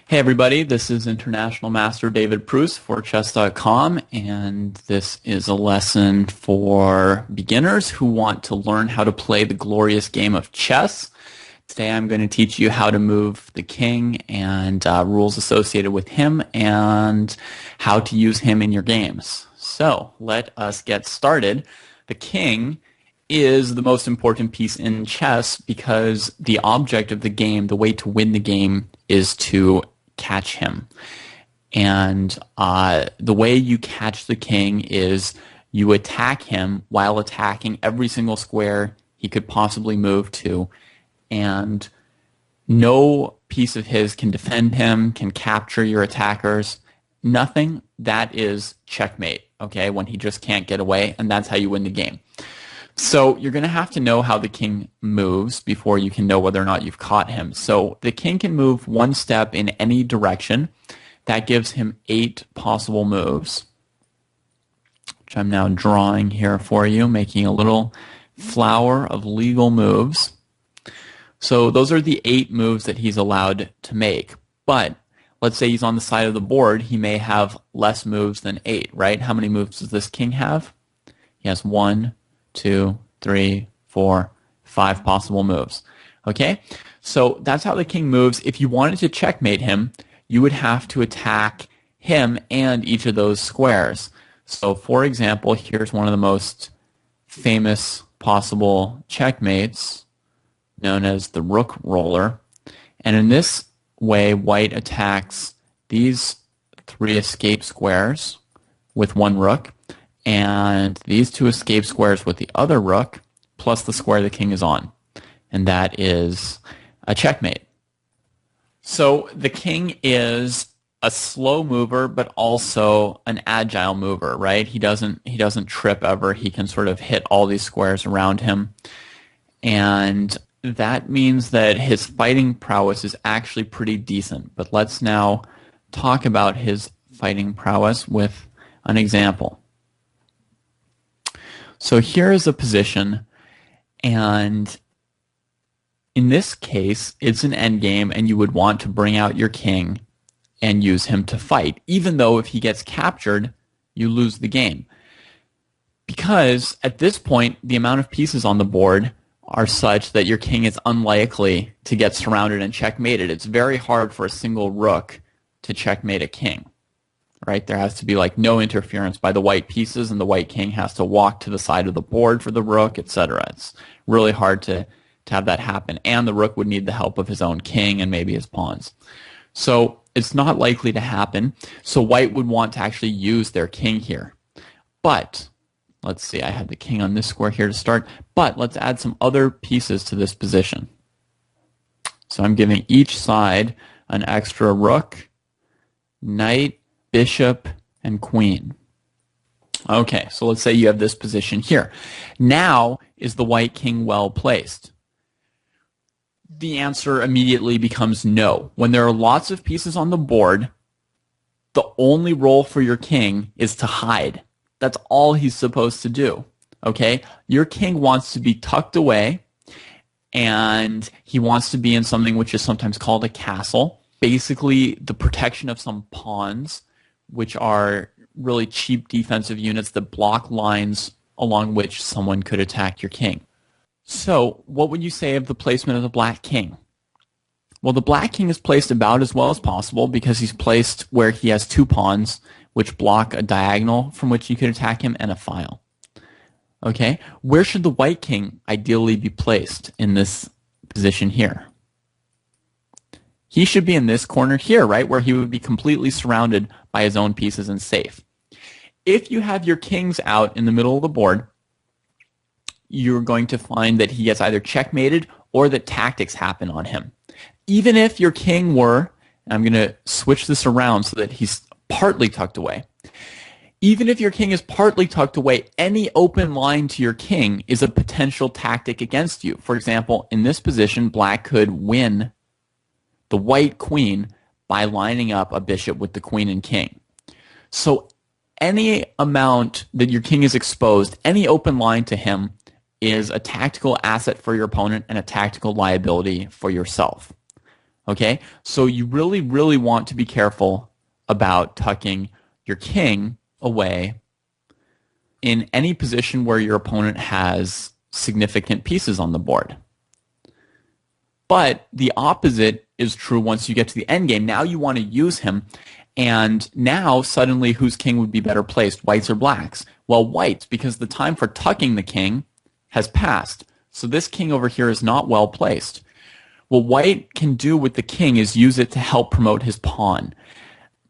Hey everybody, this is International Master David Pruce for Chess.com, and this is a lesson for beginners who want to learn how to play the glorious game of chess. Today I'm going to teach you how to move the king and rules associated with him and how to use him in your games. So let us get started. The king is the most important piece in chess because the object of the game, the way to win the game, is to catch him. And the way you catch the king is you attack him while attacking every single square he could possibly move to, and no piece of his can defend him, can capture your attackers. Nothing. That is checkmate, okay, when he just can't get away, and that's how you win the game. So you're going to have to know how the king moves before you can know whether or not you've caught him. So the king can move one step in any direction. That gives him 8 possible moves, which I'm now drawing here for you, making a little flower of legal moves. So those are the 8 moves that he's allowed to make. But let's say he's on the side of the board, he may have less moves than 8, right? How many moves does this king have? He has 1, 2, 3, 4, 5 possible moves. Okay? So that's how the king moves. If you wanted to checkmate him, you would have to attack him and each of those squares. So for example, here's one of the most famous possible checkmates, known as the rook roller. And in this way, white attacks these 3 escape squares with 1 rook, and these 2 escape squares with the other rook, plus the square the king is on. And that is a checkmate. So the king is a slow mover, but also an agile mover, right? He doesn't trip ever. He can sort of hit all these squares around him. And that means that his fighting prowess is actually pretty decent. But let's now talk about his fighting prowess with an example. So here is a position, and in this case, it's an endgame, and you would want to bring out your king and use him to fight, even though if he gets captured, you lose the game. Because at this point, the amount of pieces on the board are such that your king is unlikely to get surrounded and checkmated. It's very hard for a single rook to checkmate a king. Right? There has to be like no interference by the white pieces, and the white king has to walk to the side of the board for the rook, etc. It's really hard to have that happen, and the rook would need the help of his own king and maybe his pawns. So it's not likely to happen. So white would want to actually use their king here. But let's see, I have the king on this square here to start, but let's add some other pieces to this position. So I'm giving each side an extra rook, knight, bishop, and queen. Okay, so let's say you have this position here. Now, is the white king well placed? The answer immediately becomes no. When there are lots of pieces on the board, the only role for your king is to hide. That's all he's supposed to do. Okay? Your king wants to be tucked away, and he wants to be in something which is sometimes called a castle. Basically, the protection of some pawns, which are really cheap defensive units that block lines along which someone could attack your king. So, what would you say of the placement of the black king? Well, the black king is placed about as well as possible because he's placed where he has 2 pawns which block a diagonal from which you could attack him and a file. Okay? Where should the white king ideally be placed in this position here? He should be in this corner here, right, where he would be completely surrounded by his own pieces and safe. If you have your kings out in the middle of the board, you're going to find that he gets either checkmated or that tactics happen on him. Even if your king were, and I'm going to switch this around so that he's partly tucked away. Even if your king is partly tucked away, any open line to your king is a potential tactic against you. For example, in this position, black could win the white queen by lining up a bishop with the queen and king. So any amount that your king is exposed, any open line to him is a tactical asset for your opponent and a tactical liability for yourself. Okay, so you really, really want to be careful about tucking your king away in any position where your opponent has significant pieces on the board. But the opposite is true once you get to the endgame. Now you want to use him, and now suddenly whose king would be better placed, white's or black's? Well, white's, because the time for tucking the king has passed. So this king over here is not well placed. What white can do with the king is use it to help promote his pawn.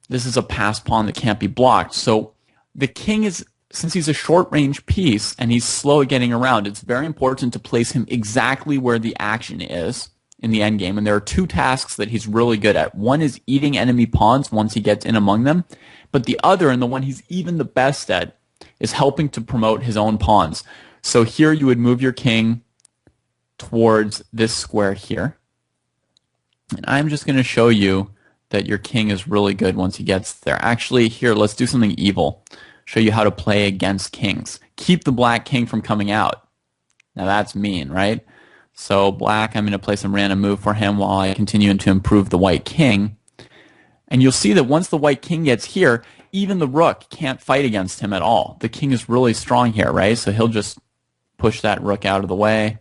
This is a passed pawn that can't be blocked. So the king is, since he's a short-range piece and he's slow at getting around, it's very important to place him exactly where the action is in the endgame. And there are two tasks that he's really good at. One is eating enemy pawns once he gets in among them. But the other, and the one he's even the best at, is helping to promote his own pawns. So here you would move your king towards this square here. And I'm just going to show you that your king is really good once he gets there. Actually, here, let's do something evil. Show you how to play against kings. Keep the black king from coming out. Now that's mean, right? So black, I'm going to play some random move for him while I continue to improve the white king. And you'll see that once the white king gets here, even the rook can't fight against him at all. The king is really strong here, right? So he'll just push that rook out of the way.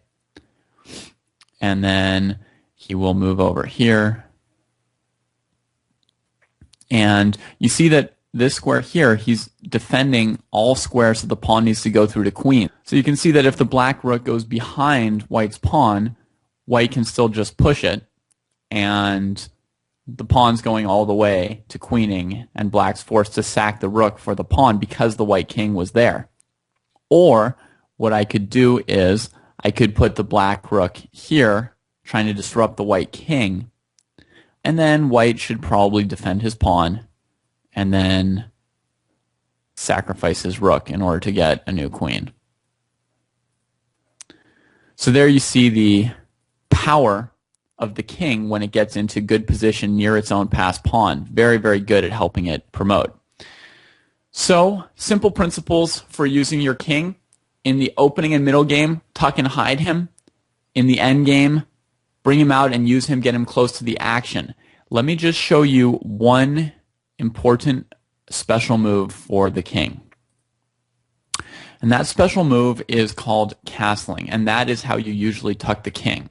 And then he will move over here. And you see that this square here, he's defending all squares that the pawn needs to go through to queen. So you can see that if the black rook goes behind white's pawn, white can still just push it, and the pawn's going all the way to queening, and black's forced to sack the rook for the pawn because the white king was there. Or what I could do is I could put the black rook here, trying to disrupt the white king, and then white should probably defend his pawn and then sacrifice his rook in order to get a new queen. So there you see the power of the king when it gets into good position near its own passed pawn. Very, very good at helping it promote. So, simple principles for using your king. In the opening and middle game, tuck and hide him. In the end game, bring him out and use him, get him close to the action. Let me just show you one important special move for the king. And that special move is called castling, and that is how you usually tuck the king.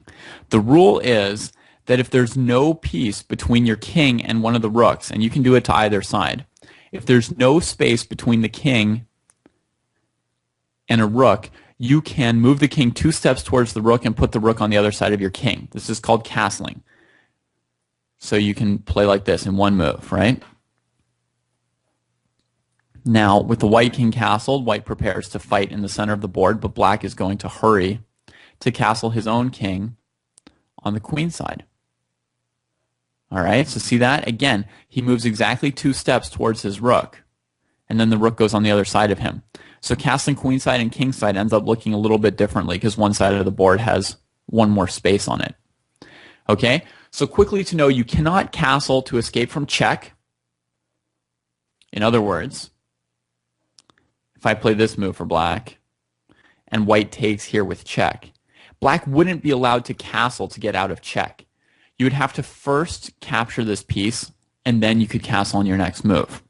The rule is that if there's no piece between your king and one of the rooks, and you can do it to either side, if there's no space between the king and a rook, you can move the king 2 steps towards the rook and put the rook on the other side of your king. This is called castling. So you can play like this in one move, right? Now, with the white king castled, white prepares to fight in the center of the board, but black is going to hurry to castle his own king on the queen side. All right, so see that? Again, he moves exactly 2 steps towards his rook, and then the rook goes on the other side of him. So castling queen side and king side ends up looking a little bit differently because one side of the board has one more space on it. Okay, so quickly to know, you cannot castle to escape from check. In other words, if I play this move for black, and white takes here with check, black wouldn't be allowed to castle to get out of check. You would have to first capture this piece, and then you could castle on your next move.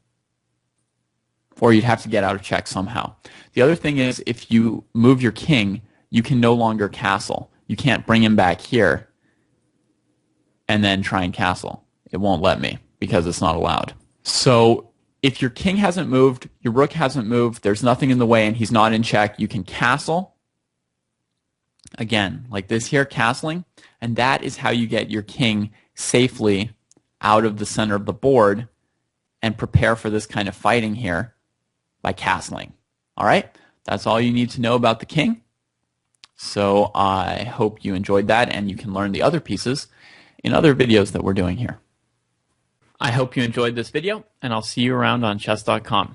Or you'd have to get out of check somehow. The other thing is, if you move your king, you can no longer castle. You can't bring him back here and then try and castle. It won't let me because it's not allowed. So if your king hasn't moved, your rook hasn't moved, there's nothing in the way, and he's not in check, you can castle. Again, like this here, castling. And that is how you get your king safely out of the center of the board and prepare for this kind of fighting here by castling. All right, that's all you need to know about the king. So I hope you enjoyed that, and you can learn the other pieces in other videos that we're doing here. I hope you enjoyed this video, and I'll see you around on Chess.com.